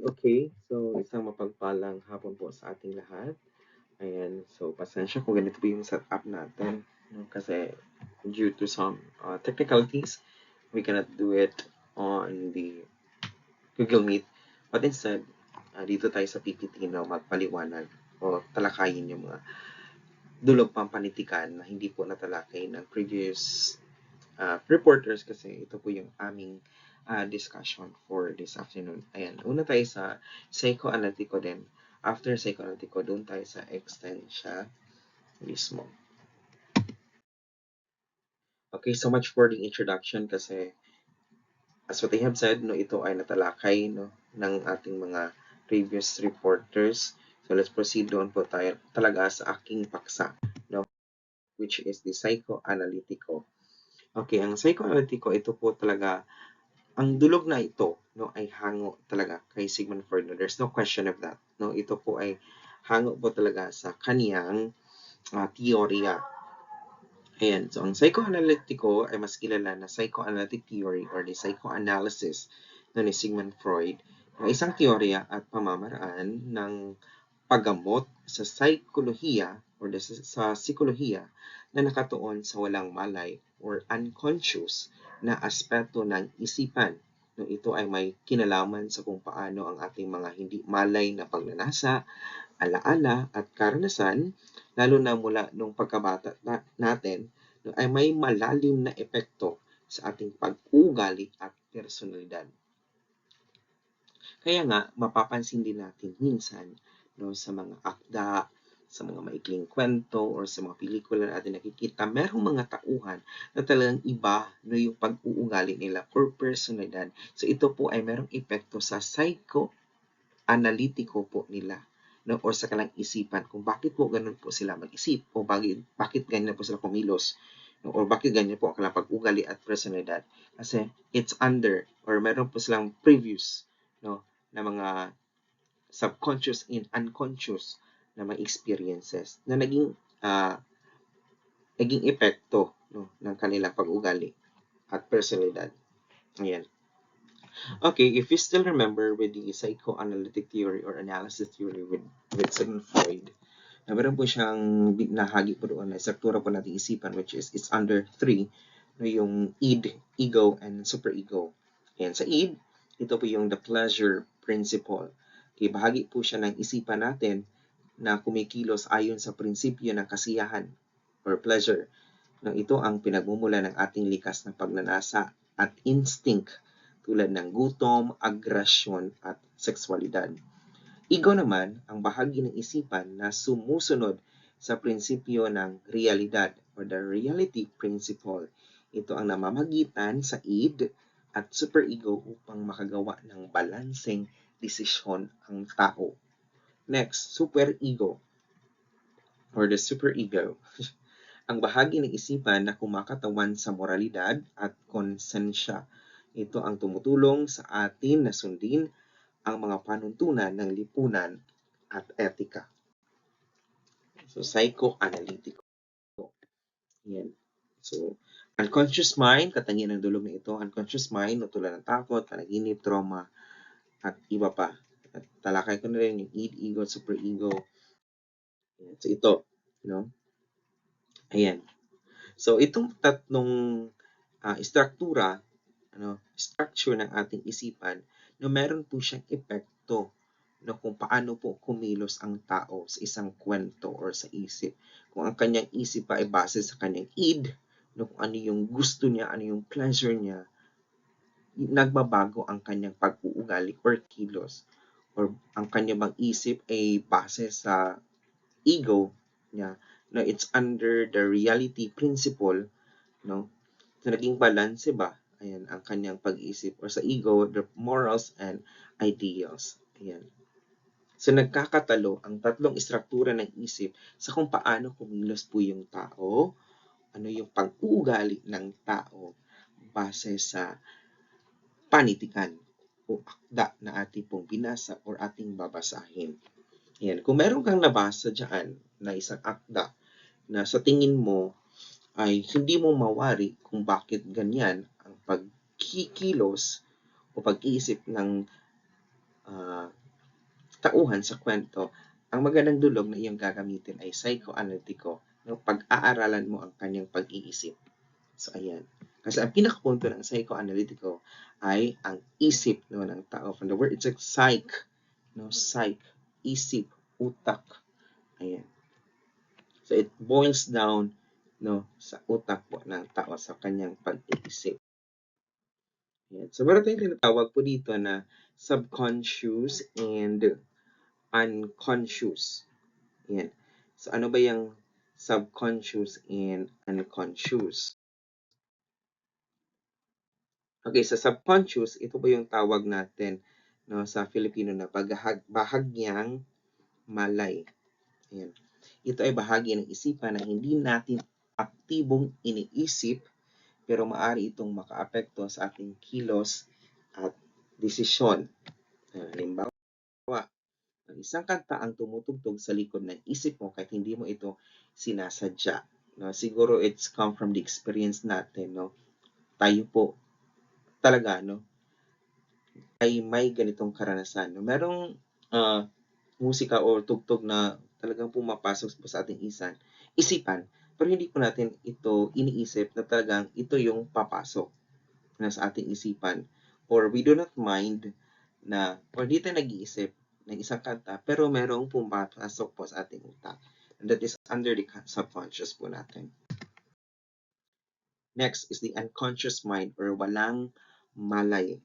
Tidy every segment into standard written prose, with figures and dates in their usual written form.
Okay, so isang mapagpalang hapon po sa ating lahat. Ayan, so pasensya kung ganito po yung setup natin. No? Kasi due to some technicalities, we cannot do it on the Google Meet. But instead, dito tayo sa PPT na magpaliwanag o talakayin yung mga dulog pampanitikan na hindi po natalakay ng previous reporters kasi ito po yung aming discussion for this afternoon. Ayan, una tayo sa psychoanalytico din. After psychoanalytico, doon tayo sa extensya mismo. Okay, so much for the introduction kasi as what I have said, no, ito ay natalakay no, ng ating mga previous reporters. So let's proceed doon po tayo talaga sa aking paksa, no, which is the psychoanalytico. Okay, ang psychoanalytico, ito po talaga ang dulog na ito no ay hango talaga kay Sigmund Freud. No? There's no question of that. No, ito po ay hango po talaga sa kaniyang teorya. Ayan, so ang psychoanalytico ay mas kilala na psychoanalytic theory or the psychoanalysis no, ni Sigmund Freud na isang teorya at pamamaraan ng paggamot sa psikolohiya or sa psikolohiya na nakatuon sa walang malay or unconscious na aspeto ng isipan. No, ito ay may kinalaman sa kung paano ang ating mga hindi malay na pagnanasa, alaala at karanasan, lalo na mula nung pagkabata natin, no, ay may malalim na epekto sa ating pag-uugali at personalidad. Kaya nga, mapapansin din natin minsan no, sa mga akda, sa mga maikling kwento, or sa mga pelikula na natin nakikita, merong mga tauhan na talagang iba no, yung pag-uugali nila or personalidad. So ito po ay merong epekto sa psychoanalytico po nila no, or sa kalang isipan kung bakit po ganun po sila mag-isip o bakit ganyan po sila kumilos no, or bakit ganyan po ang kalang pag-ugali at personalidad. Kasi it's under or meron po silang previous no, na mga subconscious and unconscious na mga experiences na naging epekto no, ng kanilang pag-ugali at personalidad. Ayan. Okay, if you still remember with the psychoanalytic theory or analysis theory with Sigmund Freud, na meron po siyang nahagi po doon na struktura po natin isipan which is it's under three, no, yung id, ego, and superego. Ayan, sa id, ito po yung the pleasure principle. Okay, bahagi po siya ng isipan natin na kumikilos ayon sa prinsipyo ng kasiyahan or pleasure. No, ito ang pinagmumula ng ating likas na pagnanasa at instinct tulad ng gutom, aggression, at sexualidad. Ego naman ang bahagi ng isipan na sumusunod sa prinsipyo ng realidad or the reality principle. Ito ang namamagitan sa id at superego upang makagawa ng balanseng desisyon ang tao. Next, superego or the superego. Ang bahagi ng isipan na kumakatawan sa moralidad at konsensya. Ito ang tumutulong sa atin na sundin ang mga panuntunan ng lipunan at etika. So, psychoanalytical. Yan. So, unconscious mind, katangian ng dulog na ito, unconscious mind, no, tulad ng takot, panaginip, trauma, at iba pa. At talakay ko na rin yung id, ego, superego. Yan. So, ito, no? Ayan. So, itong tatlong struktura, structure ng ating isipan, no, meron po siyang epekto no, kung paano po kumilos ang tao sa isang kwento or sa isip. Kung ang kanyang isip pa ay base sa kanyang id, no, kung ano yung gusto niya, ano yung pleasure niya, nagbabago ang kanyang pag-uugali or kilos. Or ang kanyang bang isip ay base sa ego niya, no, it's under the reality principle, no, so naging balance ba, ayan, ang kanyang pag-isip or sa ego, the morals and ideals. Ayan. So nagkakatalo ang tatlong istruktura ng isip sa kung paano kumilos po yung tao, ano yung pag-uugali ng tao base sa panitikan o akda na ating pong binasa or ating babasahin. Yan. Kung meron kang nabasa dyan na isang akda na sa tingin mo ay hindi mo mawari kung bakit ganyan ang pagkikilos o pag-iisip ng ah, tauhan sa kwento, ang magandang dulog na iyong gagamitin ay psychoanalytico. No? Pag-aaralan mo ang kanyang pag-iisip. So, ayan. Kasi ang pinakapunto ng psychoanalytico ay ang isip no, ng tao. From the word, it's like psych. No? Psych. Isip. Utak. Ayan. So, it boils down no, sa utak po ng tao sa kanyang pag-iisip. Ayan. So, meron tayong tinatawag po dito na subconscious and unconscious. Ayan. So, ano ba yung subconscious and unconscious? Okay, sa subconscious, ito ba yung tawag natin no, sa Filipino na bahagyang malay. Ayan. Ito ay bahagi ng isipan na hindi natin aktibong iniisip pero maaari itong makaapekto sa ating kilos at desisyon. Halimbawa, ang isang kanta ang tumutugtog sa likod ng isip mo kahit hindi mo ito sinasadya. No? Siguro it's come from the experience natin. No? Tayo po talaga no, ay may ganitong karanasan. No? Merong musika o tugtog na talagang pumapasok po sa ating isipan, pero hindi po natin ito iniisip na talagang ito yung papasok na sa ating isipan. Or we do not mind na, or hindi tayo nag-iisip ng isang kanta, pero merong pumapasok po sa ating utak. And that is under the subconscious po natin. Next is the unconscious mind or walang malay.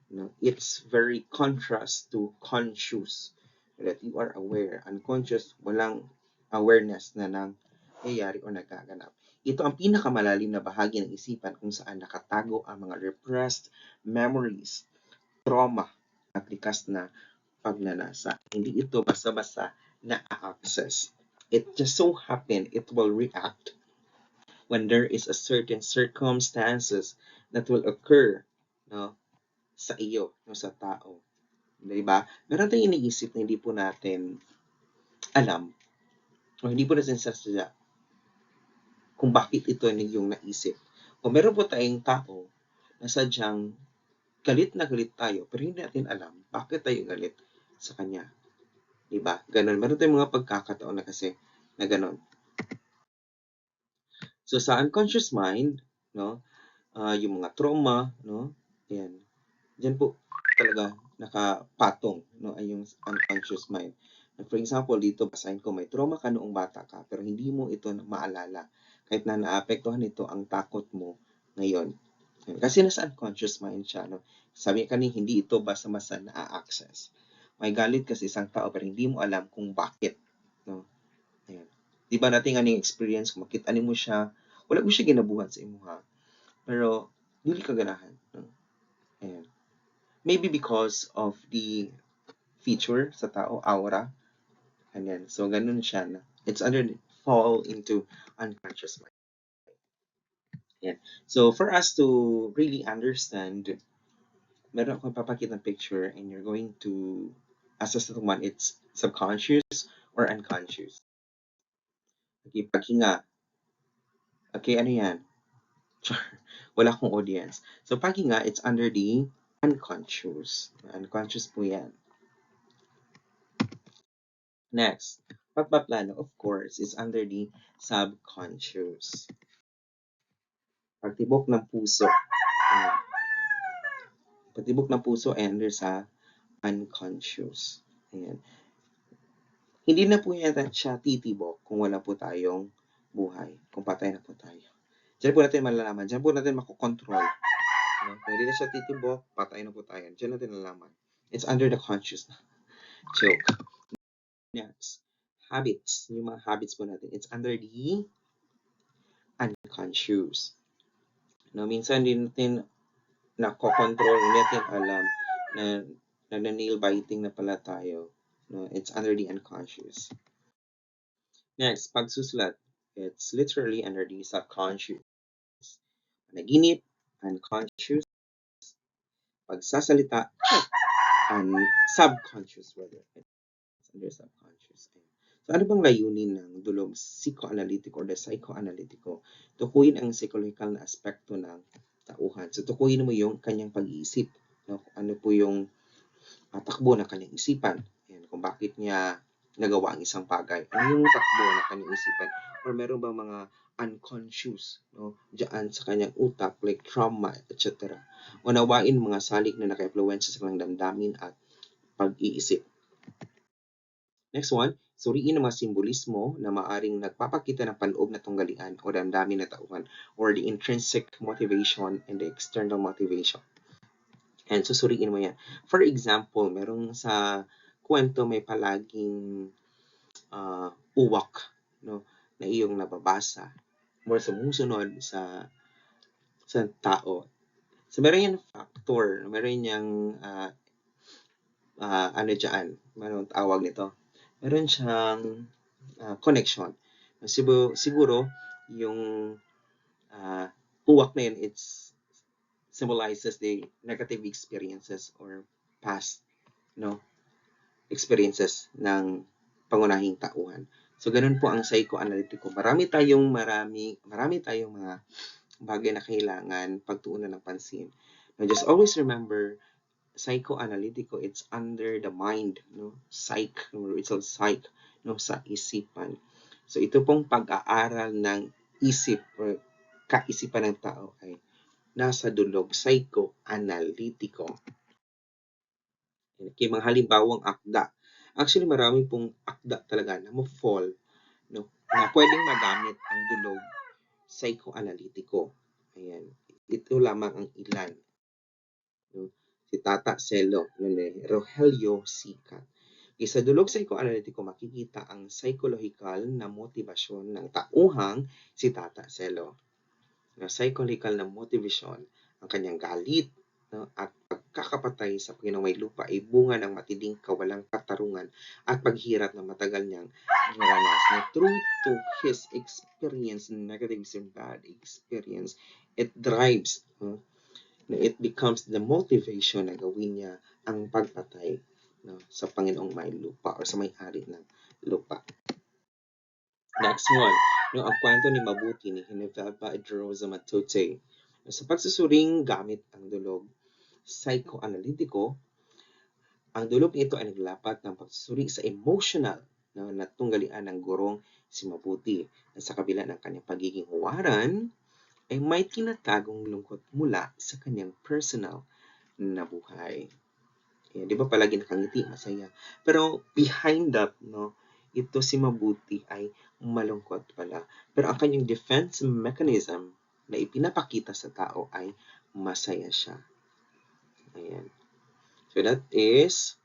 No? It's very contrast to conscious. That you are aware. Unconscious, walang awareness na nangyayari o nagaganap. Ito ang pinakamalalim na bahagi ng isipan kung saan nakatago ang mga repressed memories, trauma, at likas na pagnanasa. Hindi ito basta-basta na-access. It just so happen it will react when there is a certain circumstances that will occur no, sa iyo, no, sa tao. Diba? Meron tayong iniisip na hindi po natin alam o hindi po natin sasadya kung bakit ito yung naisip. O meron po tayong tao na sadyang galit na galit tayo pero hindi natin alam bakit tayo galit sa kanya. Diba? Ganon. Meron tayong mga pagkakataon na kasi na ganon. So sa unconscious mind, no, yung mga trauma, no, ayan, diyan po talaga nakapatong no, ay yung unconscious mind. For example, dito basahin ko, may trauma ka noong bata ka pero hindi mo ito maalala. Kahit na naapektuhan nito ang takot mo ngayon. Kasi nasa unconscious mind siya. No? Sabi kanina, hindi ito basta-basta na-access. May galit kasi isang tao pero hindi mo alam kung bakit. No? Ayan. Di ba natin nga experience, kung makita mo siya, wala mo siya ginabuhan sa imuha. Pero, hindi ka ganahan. No? Ayan. Maybe because of the feature sa tao, aura. Ayan. So, ganun siya na. It's fall into unconscious mind. Ayan. So, for us to really understand, meron akong papakita ng picture and you're going to assess the one, it's subconscious or unconscious. Okay, paghinga. Okay, ano yan? Wala akong audience. So, paghinga, it's under the unconscious. Unconscious po yan. Next, pagpaplano, of course, is under the subconscious. Pagtibok ng puso. Pagtibok ng puso ay under sa unconscious. Ayan. Hindi na po yan siya titibok kung wala po tayong buhay. Kung patay na po tayo. Diyan po natin malalaman. Diyan po natin makokontrol. No? Kung hindi na siya titibok, patay na po tayo. Diyan natin nalalaman. It's under the conscious joke. Next, habits. Yung mga habits po natin. It's under the unconscious. No, minsan din natin nakokontrol, hindi natin alam na nail biting na pala tayo. No, it's under the unconscious. Next, pagsusulat. It's literally under the subconscious. Panaginip, unconscious. Pagsasalita, and subconscious rather. It's under subconscious. So, ano bang layunin ng dulog psychoanalytico or the psychoanalytico? Tukuyin ang psychological na aspekto ng tauhan. So, tukuyin mo yung kanyang pag-iisip. No? Ano po yung takbo ng kanyang isipan. Ayan, kung bakit niya nagawa ang isang bagay. Ano yung takbo ng kanyang isipan? Or meron bang mga unconscious, no, diyan sa kanyang utak, like trauma, etc. Unawain mga salik na naka-influensya sa kanyang damdamin at pag-iisip. Next one, suriin ang mga simbolismo na maaring nagpapakita ng panloob na tunggalian o damdamin na tauhan, or the intrinsic motivation and the external motivation. And susuriin mo yan. For example, merong sa kwento may palaging uwak, no, na iyong nababasa or sumusunod sa tao. So meron yung factor, meron yung ano dyan, meron tawag nito. Meron siyang connection. Siguro yung uwak na yun, it symbolizes the negative experiences or past, no, experiences ng pangunahing tauhan. So ganun po ang psychoanalytico. Marami tayong mga bagay na kailangan pagtuunan ng pansin. Now just always remember, psychoanalytico, it's under the mind, no, psych, it's all psych, no, sa isipan. So ito pong pag-aaral ng isip or kaisipan ng tao ay nasa dulog psychoanalytico. Okay, mga halimbawang akda. Actually, marami pong akda talaga na ma-fall, no, na pwedeng magamit ang dulog psychoanalytico. Ayan. Ito lamang ang ilan. No? Si Tata Selo, Rogelio Sica. Sa dulog psychoanalytico, makikita ang psychological na motibasyon ng tauhang si Tata Selo. Na psychological na motivation, ang kanyang galit, no, at pagkakapatay sa Panginoong may lupa ay bunga ng matinding kawalang katarungan at paghirap na matagal niyang naranas. Na true to his experience, negative and bad experience, it drives, no, it becomes the motivation na gawin niya ang pagpatay, no, sa Panginoong may lupa or sa may-ari ng lupa. Next one, no, ang kwento ni Mabuti ni Genevieve de Rosa Matute. Sa pagsusuring gamit ang dulog psychoanalytico, ang dulog nito ay naglapat ng pagsusuri sa emotional na natunggalian ng gurong si Mabuti. Sa kabila ng kanyang pagiging huwaran, ay may tinatagong lungkot mula sa kanyang personal na buhay. Di ba palagi nakangiti, masaya. Pero behind that, no, ito si Mabuti ay malungkot pala. Pero ang kanyang defense mechanism na ipinapakita sa tao ay masaya siya. Ayan. So that is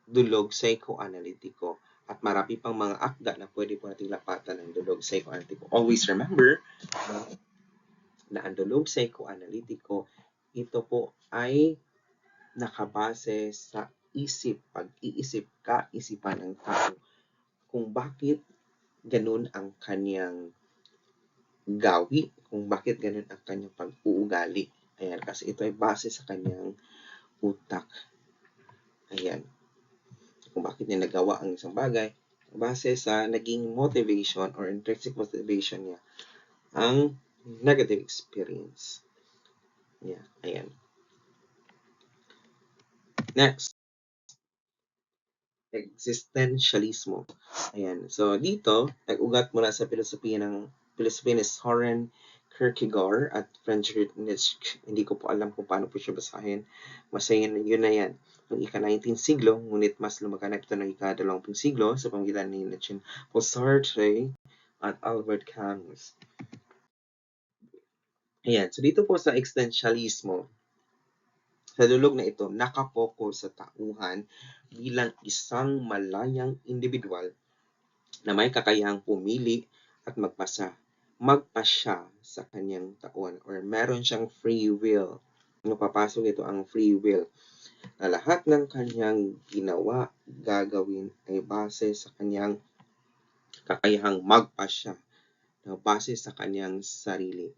dulog psychoanalytico. At marami pang mga akda na pwede po nating lapatan ng dulog psychoanalytico. Always remember na ang dulog psychoanalytico, ito po ay nakabase sa isip, pag-iisip, kaisipan ng tao kung bakit ganun ang kanyang gawi, kung bakit ganun ang kanyang pag-uugali. Ayan, kasi ito ay base sa kanyang utak. Ayan. Kung bakit niya nagawa ang isang bagay, base sa naging motivation or intrinsic motivation niya, ang negative experience. Yeah, ayan. Next, existentialismo. Ayan. So, dito, nag-ugat mula sa filosofiya ni Soren Kierkegaard at Friedrich Nietzsche. Hindi ko po alam kung paano po siya basahin. Masayin, yun na yan. Noong ika-19 siglo, ngunit mas lumaganap ito ng ika-20 siglo sa pamagitan ni Nietzsche, Paul Sartre at Albert Camus. Ayan. So, dito po sa existentialismo, sa dulog na ito, nakapokus sa tauhan bilang isang malayang individual na may kakayahang pumili at magpasya sa kanyang taon, or meron siyang free will. Papasok ito ang free will. Na lahat ng kanyang ginawa, gagawin ay base sa kanyang kakayahang magpasya, na base sa kanyang sarili.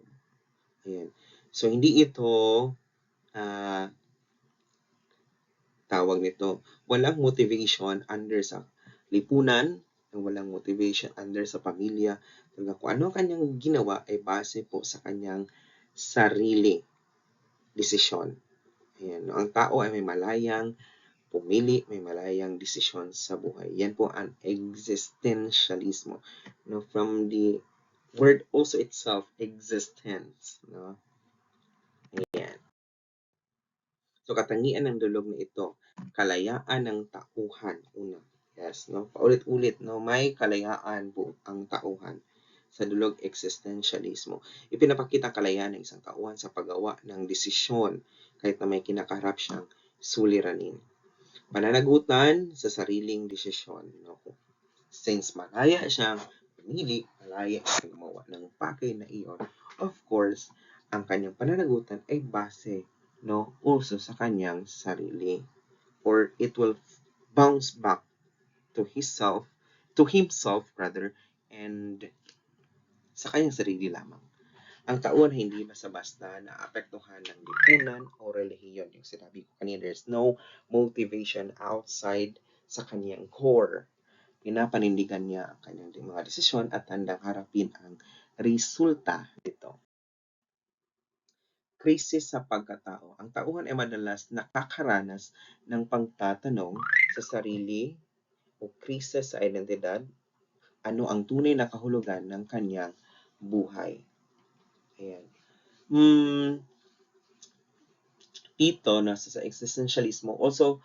Ayan. So, hindi ito tawag nito, walang motivation under sa lipunan, walang motivation under sa pamilya. Kung ano kanyang ginawa ay base po sa kanyang sarili desisyon. Ayan. Ang tao ay may malayang pumili, may malayang desisyon sa buhay. Yan po ang existentialismo. No, from the word also itself, existence. No? Ayan. So, katangian ng dulog na ito, kalayaan ng tauhan. Una, yes, no? Paulit-ulit, no? May kalayaan po ang tauhan sa dulog existentialismo. Ipinapakita ang kalayaan ng isang tauhan sa paggawa ng desisyon kahit na may kinakaharap siyang suliranin. Pananagutan sa sariling desisyon. No? Since malaya siyang pumili, malaya siyang gumawa ng bagay na iyon, of course, ang kanyang pananagutan ay base, no, uso sa kanyang sarili. Or it will bounce back to himself rather, and sa kanyang sarili lamang. Ang tauhan hindi basta-basta na apektuhan ng lipunan o relihiyon. Yung sinabi ko kanina, there's no motivation outside sa kanyang core. Pinapanindigan niya ang kanyang mga desisyon at handang harapin ang resulta nito. Krisis sa pagkatao. Ang tauhan ay madalas nakakaranas ng pagtatanong sa sarili o krisis sa identidad, ano ang tunay na kahulugan ng kanyang buhay. Ayan. Dito, nasa sa existentialismo, also,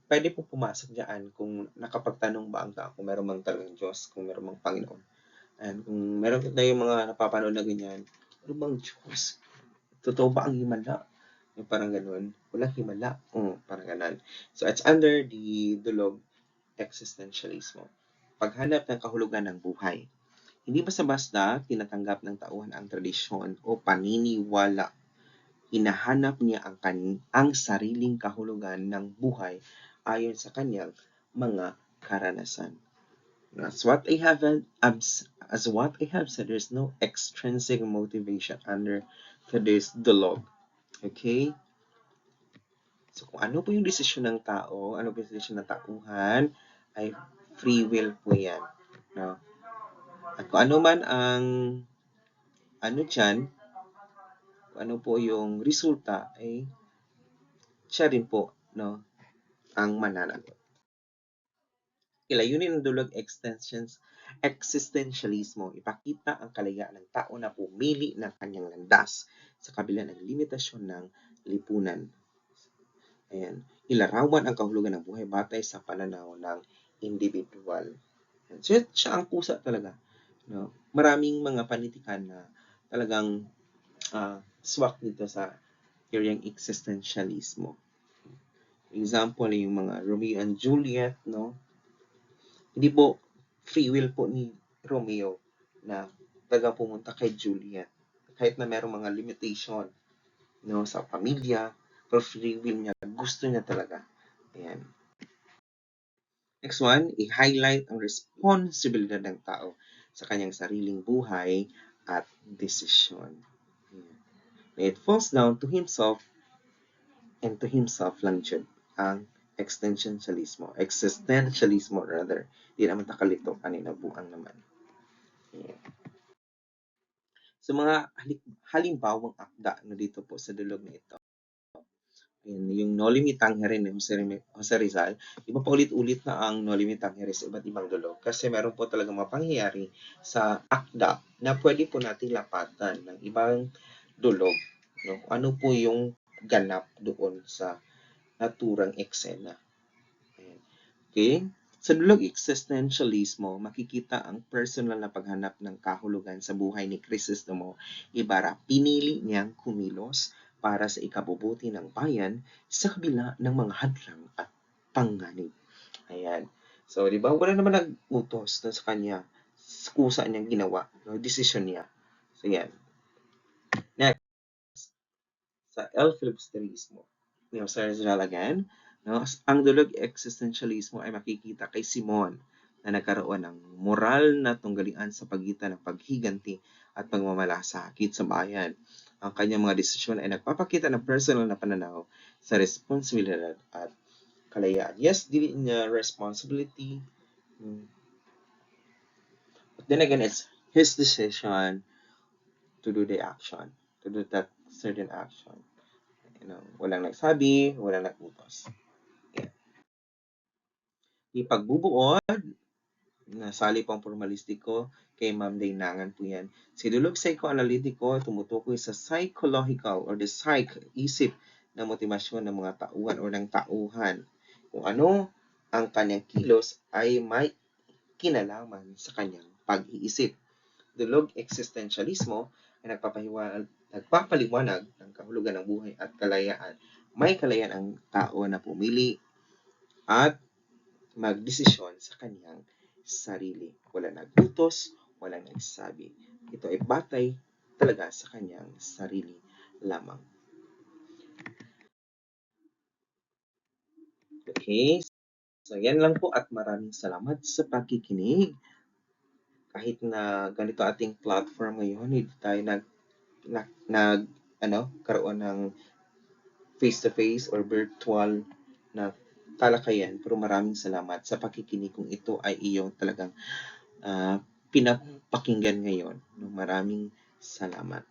pwede po pumasok dyan kung nakapagtanong ba ang tao, kung meron mang talagang Diyos, kung meron mang Panginoon. And kung meron tayong mga napapanood na ganyan, ano bang Diyos? Totoo ba ang himala? Yung parang ganun. Walang himala. Parang ganun. So, it's under the dulog existentialismo. Paghanap ng kahulugan ng buhay. Hindi basta-basta tinatanggap ng tauhan ang tradisyon o paniniwala. Hinahanap niya ang sariling kahulugan ng buhay ayon sa kanyang mga karanasan. As what I have said, there's no extrinsic motivation under today's dulog. Okay? So, kung ano po yung desisyon ng tao, ano po yung desisyon ng tauhan, ay free will po yan. No? At kung ano man ang dyan, kung ano po yung resulta, ay siya rin po, no, ang mananagot. Ilayunin ng dulog existentialismo, ipakita ang kalayaan ng tao na pumili ng kanyang landas sa kabila ng limitasyon ng lipunan. Ayan. Ilarawan ang kahulugan ng buhay batay sa pananaw ng individual. So, siya ang pusa talaga. No? Maraming mga panitikan na talagang swak dito sa teoryang existentialismo. Example, yung mga Romeo and Juliet, no? Hindi po free will po ni Romeo na taga pumunta kay Juliet. Kahit na merong mga limitation, no, sa pamilya, pero free will niya, gusto niya talaga. Ayan. Next one, i-highlight ang responsibilidad ng tao sa kanyang sariling buhay at desisyon. It falls down to himself and to himself lang dyan ang existentialismo rather. Hindi naman takalito, kanina buang naman. Yeah. So, mga halimbawang akda na dito po sa dulog na ito. Yung No Limitang Here ni Jose Rizal, iba pa ulit-ulit na ang No Limitang Here sa iba't ibang dulog kasi meron po talagang mapangyayari sa akda na pwede po natin lapatan ng ibang dulog. No? Ano po yung ganap doon sa naturang eksena. Okay? Sa dulog existentialismo, makikita ang personal na paghanap ng kahulugan sa buhay ni Crisostomo Ibarra. Pinili niyang kumilos para sa ikabubuti ng bayan sa kabila ng mga hadlang at panganib. Ayan. So, di ba, wala naman nag-utos na sa kanya. Kusa niyang ginawa. No? Decision niya. So, yan. Next. Sa Philippsterismo. Sir Rizal again. No? Ang dulog existentialismo ay makikita kay Simon na nagkaroon ng moral na tunggalian sa pagitan ng paghiganti at pagmamalasakit sa bayan. Ang kanyang mga desisyon ay nagpapakita ng personal na pananaw sa responsibilidad at kalayaan. Yes, dili niya responsibility. But then again, it's his decision to do the action, to do that certain action. Walang nagsabi, walang nag-utos. Yeah. Ipagbubuod, nasali pang formalistiko, kay Ma'am Dainangan po yan. Sidulog psychoanalytiko, tumutukoy sa psychological or the psych, isip na motivasyon ng mga tauhan or ng tauhan. Kung ano ang kanyang kilos ay may kinalaman sa kanyang pag-iisip. Dulog existentialismo ay nagpapaliwanag ng kahulugan ng buhay at kalayaan. May kalayaan ang tao na pumili at magdesisyon sa kanyang sarili. Wala nagutos, walang nagsabi. Ito ay batay talaga sa kanyang sarili lamang. Okay, so yan lang po at maraming salamat sa pakikinig. Kahit na ganito ating platform ngayon, hindi tayo karoon ng face-to-face or virtual na talakayan. Pero maraming salamat sa pakikinig kung ito ay iyong talagang pinapakinggan ngayon. Maraming salamat.